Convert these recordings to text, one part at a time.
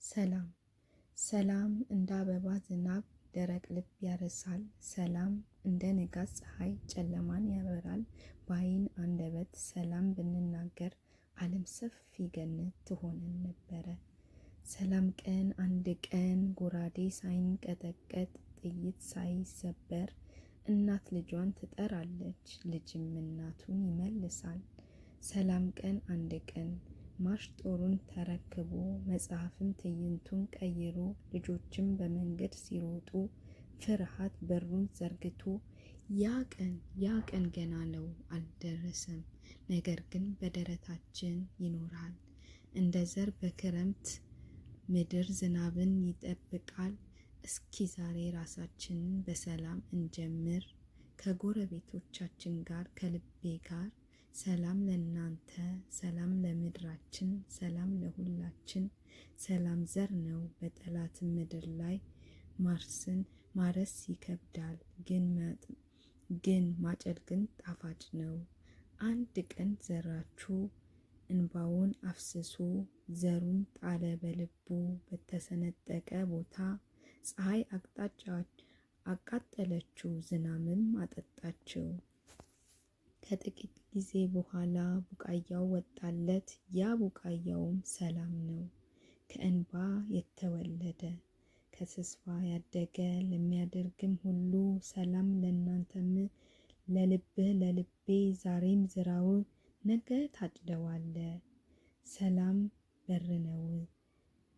ሰላም ሰላም እንደ አበባ ዝናብ ደረቅ ልብ ያረሳል። ሰላም እንደ ንጋት ፀሐይ ጨለማን ያበራል። በዓይን አንደበት ሰላም ብንናገር ዓለም ሰፊ ገነት ትሆነን ነበረ። ሰላም ቀን አንድ ቀን ጎራዴ ሳይንቀጠቀጥ ጥይት ሳይሰበር እናት ልጇን ትጠራለች፣ ልጅም እናቱን ይመልሳል። ሰላም ቀን አንድ ቀን ማርሽ ጦሩን ተረክቦ መጽሐፍም ትዕይንቱን ቀይሮ ልጆችም በመንገድ ሲሮጡ ፍርሃት በሩን ዘርግቶ ያ ቀን ገና ነው አልደረሰም፣ ነገር ግን በደረታችን ይኖራል። እንደ ዘር በክረምት ምድር ዝናብን ይጠብቃል። እስኪ ዛሬ ራሳችንን በሰላም እንጀምር፣ ከጎረቤቶቻችን ጋር ከልቤ ጋር። ሰላም ለእናንተ፣ ሰላም ለምድራችን፣ ሰላም ለሁላችን። ሰላም ዘር ነው በጠላትም ምድር ላይ ማረስ ይከብዳል፣ ግን ማጨድ ግን ጣፋጭ ነው። አንድ ቀን ዘራችሁ እንባውን አፍስሶ ዘሩን ጣለ በልቡ በተሰነጠቀ ቦታ። ፀሐይ አቅጣጫ አቃጠለችው፣ ዝናብም አጠጣችው። ከጥቂት ጊዜ በኋላ ቡቃያው ወጣለት። ያ ቡቃያውም ሰላም ነው፣ ከእንባ የተወለደ ከተስፋ ያደገ ለሚያደርግም ሁሉ። ሰላም ለእናንተም ለልቤ ዛሬም ዝራው፣ ነገ ታጭደዋለ። ሰላም በር ነው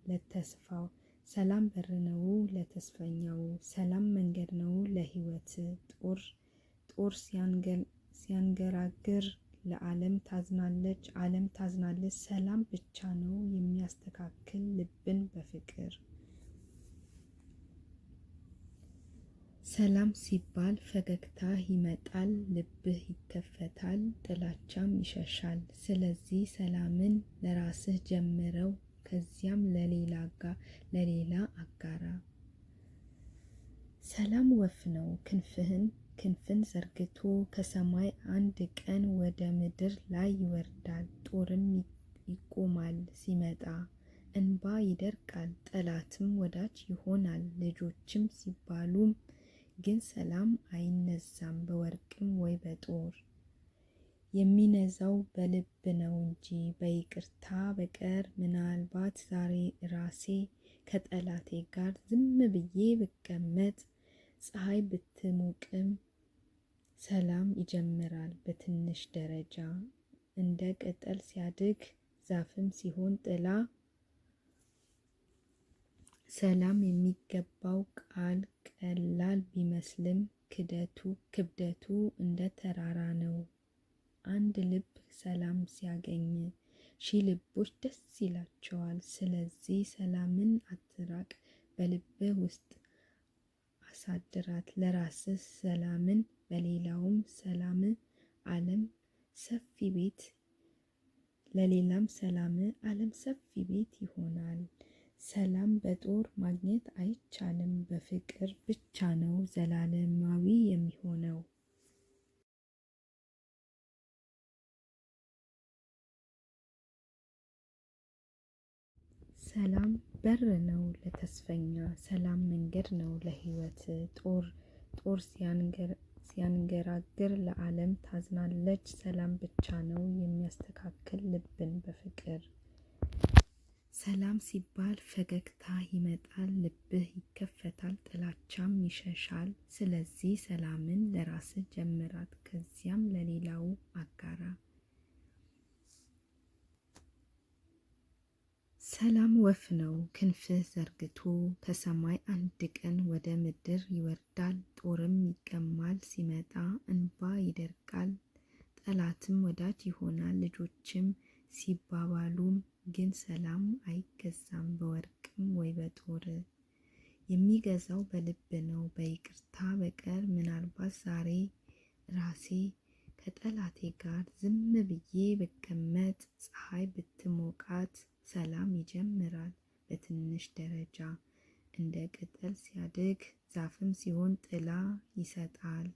ለተስፋው፣ ሰላም በር ነው ለተስፈኛው። ሰላም መንገድ ነው ለሕይወት። ጦር ሲያንገራግር ለዓለም ታዝናለች፣ ዓለም ታዝናለች። ሰላም ብቻ ነው የሚያስተካክል ልብን በፍቅር። ሰላም ሲባል ፈገግታ ይመጣል፣ ልብህ ይከፈታል፣ ጥላቻም ይሸሻል። ስለዚህ ሰላምን ለራስህ ጀምረው፣ ከዚያም ለሌላ አጋራ። ሰላም ወፍ ነው ክንፍን ዘርግቶ ከሰማይ አንድ ቀን ወደ ምድር ላይ ይወርዳል። ጦርም ይቆማል ሲመጣ፣ እንባ ይደርቃል፣ ጠላትም ወዳጅ ይሆናል። ልጆችም ሲባሉም ግን ሰላም አይነዛም በወርቅም ወይ በጦር። የሚነዛው በልብ ነው እንጂ በይቅርታ በቀር። ምናልባት ዛሬ ራሴ ከጠላቴ ጋር ዝም ብዬ ብቀመጥ፣ ፀሐይ ብትሞቅም ሰላም ይጀምራል በትንሽ ደረጃ። እንደ ቅጠል ሲያድግ ዛፍም ሲሆን ጥላ። ሰላም የሚገባው ቃል ቀላል ቢመስልም ክብደቱ እንደ ተራራ ነው። አንድ ልብ ሰላም ሲያገኝ 1000 ልቦች ደስ ይላቸዋል። ስለዚህ ሰላምን አትራቅ፣ በልብህ ውስጥ አሳድራት። ለራስህ ሰላምን በሌላውም ሰላም። ዓለም ሰፊ ቤት ለሌላም ሰላም፣ ዓለም ሰፊ ቤት ይሆናል። ሰላም በጦር ማግኘት አይቻልም፣ በፍቅር ብቻ ነው ዘላለማዊ የሚሆነው። ሰላም በር ነው ለተስፈኛ፣ ሰላም መንገድ ነው ለሕይወት። ጦር ሲያንገራግር ለዓለም ታዝናለች፣ ሰላም ብቻ ነው የሚያስተካክል ልብን በፍቅር። ሰላም ሲባል ፈገግታ ይመጣል፣ ልብህ ይከፈታል፣ ጥላቻም ይሸሻል። ስለዚህ ሰላምን ለራስህ ጀምራት፣ ከዚያም ለሌላው አጋራ። ሰላም ወፍ ነው ክንፍህ ዘርግቶ ከሰማይ አንድ ቀን ወደ ምድር ይወርዳል። ጦርም ይቀማል ሲመጣ፣ እንባ ይደርቃል፣ ጠላትም ወዳጅ ይሆናል። ልጆችም ሲባባሉም ግን ሰላም አይገዛም በወርቅም ወይ በጦር። የሚገዛው በልብ ነው በይቅርታ በቀር። ምናልባት ዛሬ ራሴ ከጠላቴ ጋር ዝም ብዬ ብቀመጥ፣ ፀሐይ ብትሞቃት ሰላም ይጀምራል በትንሽ ደረጃ። እንደ ቅጠል ሲያድግ ዛፍም ሲሆን ጥላ ይሰጣል።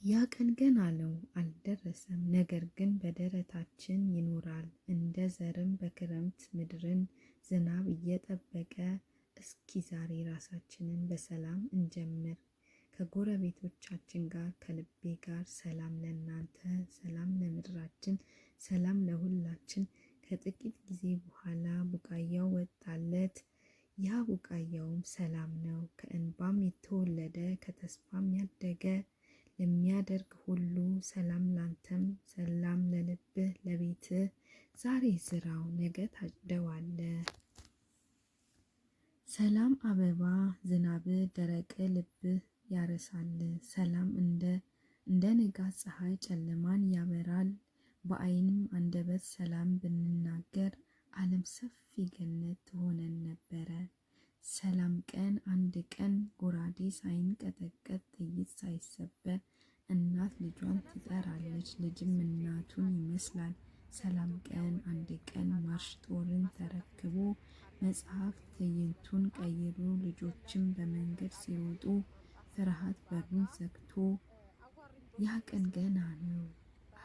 ያ ቀን ገና ነው አልደረሰም፣ ነገር ግን በደረታችን ይኖራል እንደ ዘርም በክረምት ምድርን ዝናብ እየጠበቀ። እስኪ ዛሬ ራሳችንን በሰላም እንጀምር ከጎረቤቶቻችን ጋር ከልቤ ጋር። ሰላም ለእናንተ፣ ሰላም ለምድራችን፣ ሰላም ለሁላችን። ከጥቂት ጊዜ በኋላ ቡቃያው ወጣለት። ያ ቡቃያውም ሰላም ነው፣ ከእንባም የተወለደ ከተስፋም ያደገ። ለሚያደርግ ሁሉ ሰላም ላንተም፣ ሰላም ለልብህ ለቤትህ። ዛሬ ዝራው ነገ ታጭደዋለህ። ሰላም አበባ ዝናብ ደረቅ ልብህ ያረሳል። ሰላም እንደ ንጋት ፀሐይ ጨለማን ያበራል። በዓይንም አንደበት ሰላም ብንናገር ዓለም ሰፊ ገነት ትሆነን ነበረ። ሰላም ቀን አንድ ቀን ጎራዴ ሳይንቀጠቀጥ ጥይት ሳይሰበር እናት ልጇን ትጠራለች፣ ልጅም እናቱን ይመስላል። ሰላም ቀን አንድ ቀን ማርሽ ጦርን ተረክቦ መጽሐፍ ትዕይንቱን ቀይሮ ልጆችም በመንገድ ሲሮጡ ፍርሃት በሩን ዘግቶ። ያ ቀን ገና ነው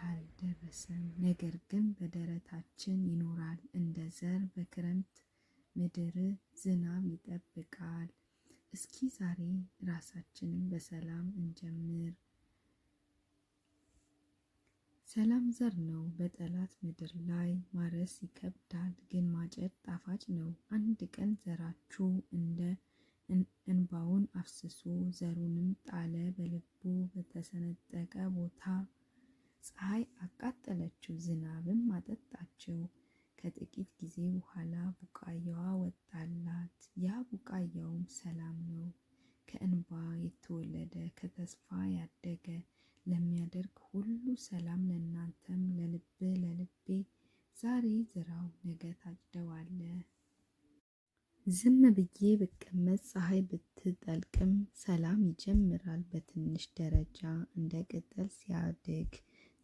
አልደረሰም፣ ነገር ግን በደረታችን ይኖራል እንደ ዘር በክረምት ምድር ዝናብ ይጠብቃል። እስኪ ዛሬ ራሳችንን በሰላም እንጀምር። ሰላም ዘር ነው በጠላት ምድር ላይ ማረስ ይከብዳል፣ ግን ማጨድ ጣፋጭ ነው። አንድ ቀን ዘራችሁ እንደ እንባውን አፍስሶ ዘሩንም ጣለ በልቡ በተሰነጠቀ ቦታ። ፀሐይ አቃጠለችው ዝናብም አጠጣችው። ከጥቂት ጊዜ በኋላ ቡቃያዋ ወጣላት። ያ ቡቃያውም ሰላም ነው፣ ከእንባ የተወለደ ከተስፋ ያደገ። ለሚያደርግ ሁሉ ሰላም ለእናንተም፣ ለልብህ ለልቤ። ዛሬ ዝራው ነገ ታጭደዋለህ። ዝም ብዬ ብቀመጥ ፀሐይ ብትጠልቅም ሰላም ይጀምራል በትንሽ ደረጃ። እንደ ቅጠል ሲያድግ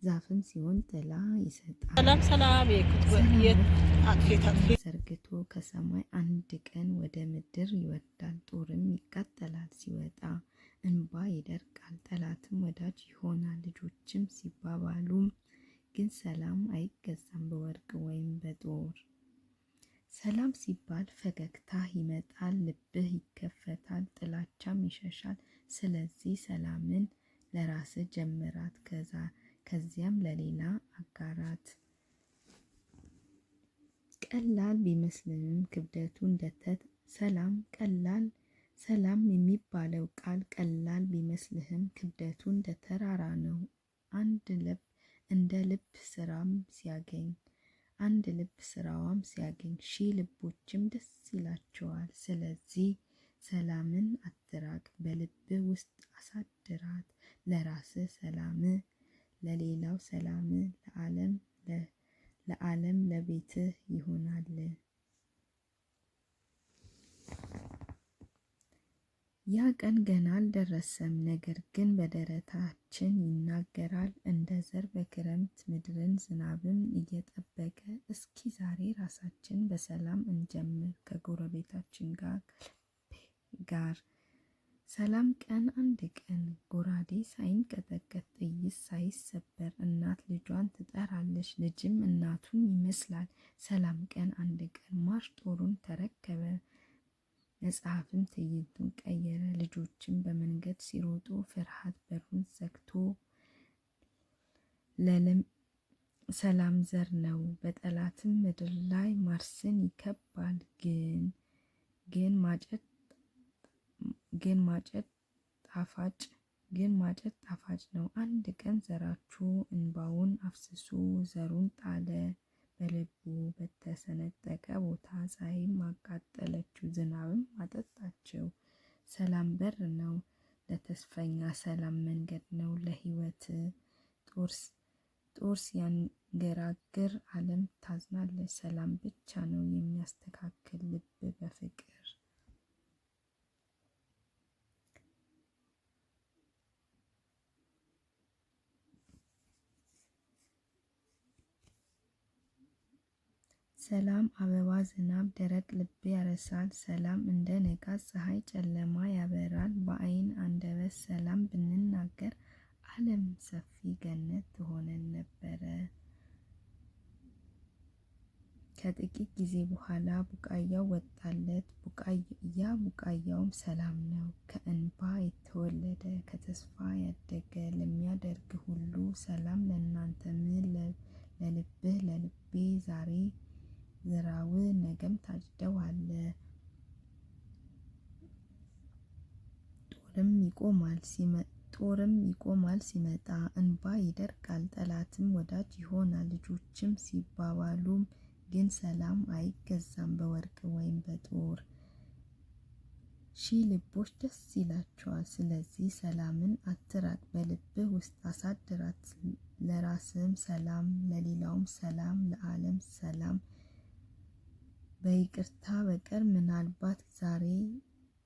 ዛፍም ሲሆን ጥላ ይሰጣል። ሰላም ሰላም ዘርግቶ ከሰማይ አንድ ቀን ወደ ምድር ይወርዳል። ጦርም ይቃጠላል ሲወጣ፣ እንባ ይደርቃል ጠላትም ወዳጅ ይሆናል። ልጆችም ሲባባሉም ግን ሰላም አይገዛም በወርቅ ወይም በጦር። ሰላም ሲባል ፈገግታ ይመጣል፣ ልብህ ይከፈታል፣ ጥላቻም ይሸሻል። ስለዚህ ሰላምን ለራስህ ጀምራት፣ ከዚያም ለሌላ አጋራት። ቀላል ቢመስልንም ክብደቱ ሰላም የሚባለው ቃል ቀላል ቢመስልህም ክብደቱ እንደ ተራራ ነው። አንድ ልብ ስራዋም ሲያገኝ ሺህ ልቦችም ደስ ይላቸዋል። ስለዚህ ሰላምን አትራቅ፣ በልብህ ውስጥ አሳድራት። ለራስህ ሰላም፣ ለሌላው ሰላም፣ ለዓለም ለቤትህ ይሆናል። ያ ቀን ገና አልደረሰም፣ ነገር ግን በደረታችን ይናገራል እንደ ዘር በክረምት ምድርን ዝናብም እየጠበቀ። እስኪ ዛሬ ራሳችን በሰላም እንጀምር ከጎረቤታችን ጋር። ሰላም ቀን አንድ ቀን ጎራዴ ሳይንቀጠቀጥ ጥይት ሳይሰበር እናት ልጇን ትጠራለች፣ ልጅም እናቱን ይመስላል። ሰላም ቀን አንድ ቀን ማርሽ ጦሩን ተረከበ፣ መጽሐፍም ትዕይንቱን ቀየረ። ልጆችም በመንገድ ሲሮጡ ፍርሃት በሩን ዘግቶ። ሰላም ዘር ነው በጠላትም ምድር ላይ ማርስን ይከባል፣ ግን ማጨድ ጣፋጭ ነው። አንድ ቀን ዘራችሁ እንባውን አፍስሶ ዘሩን ጣለ በልቡ በተሰነጠቀ ቦታ። ፀሐይም አቃጠለችው ዝናብም አጠጣችው። ሰላም በር ነው ለተስፈኛ፣ ሰላም መንገድ ነው ለሕይወት። ጦር ሲያንገራግር ዓለም ታዝናለች፣ ሰላም ብቻ ነው የሚያስተካክል ልብ በፍቅር። ሰላም አበባ ዝናብ ደረቅ ልብ ያረሳል። ሰላም እንደ ንጋት ፀሐይ ጨለማ ያበራል። በዓይን አንደበት ሰላም ብንናገር ዓለም ሰፊ ገነት ትሆነን ነበረ። ከጥቂት ጊዜ በኋላ ቡቃያው ወጣለት። ቡቃያውም ሰላም ነው። ከእንባ የተወለደ ከተስፋ ያደገ ለሚያደርግ ሁሉ ሰላም ለእናንተ ምን ለልብህ ለልቤ ዛሬ ዝራው ነገም ታጭደው አለ። ጦርም ይቆማል ሲመጣ እንባ ይደርቃል ጠላትም ወዳጅ ይሆናል። ልጆችም ሲባባሉም ግን ሰላም አይገዛም በወርቅ ወይም በጦር። ሺህ ልቦች ደስ ይላቸዋል። ስለዚህ ሰላምን አትራቅ፣ በልብህ ውስጥ አሳድራት። ለራስህም ሰላም፣ ለሌላውም ሰላም፣ ለዓለም ሰላም። በይቅርታ በቀር ምናልባት ዛሬ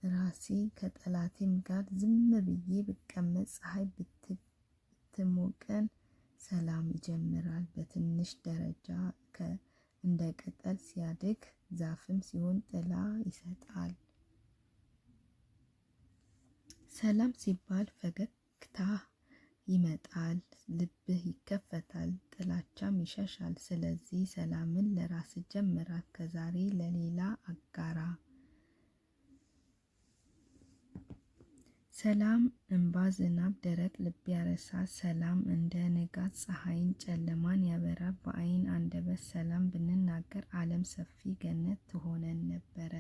ራሴ ከጠላቴም ጋር ዝም ብዬ ብቀመጥ ፀሐይ ብትሞቀን ሰላም ይጀምራል። በትንሽ ደረጃ እንደ ቅጠል ሲያድግ ዛፍም ሲሆን ጥላ ይሰጣል። ሰላም ሲባል ፈገግታ ይመጣል፣ ልብህ ይከፈታል፣ ጥላቻም ይሸሻል። ስለዚህ ሰላምን ለራስ ጀምራት፣ ከዛሬ ለሌላ አጋራ። ሰላም እንባ ዝናብ ደረቅ ልብ ያረሳል። ሰላም እንደ ንጋት ፀሐይን ጨለማን ያበራል። በዓይን አንደበት ሰላም ብንናገር ዓለም ሰፊ ገነት ትሆነን ነበረ።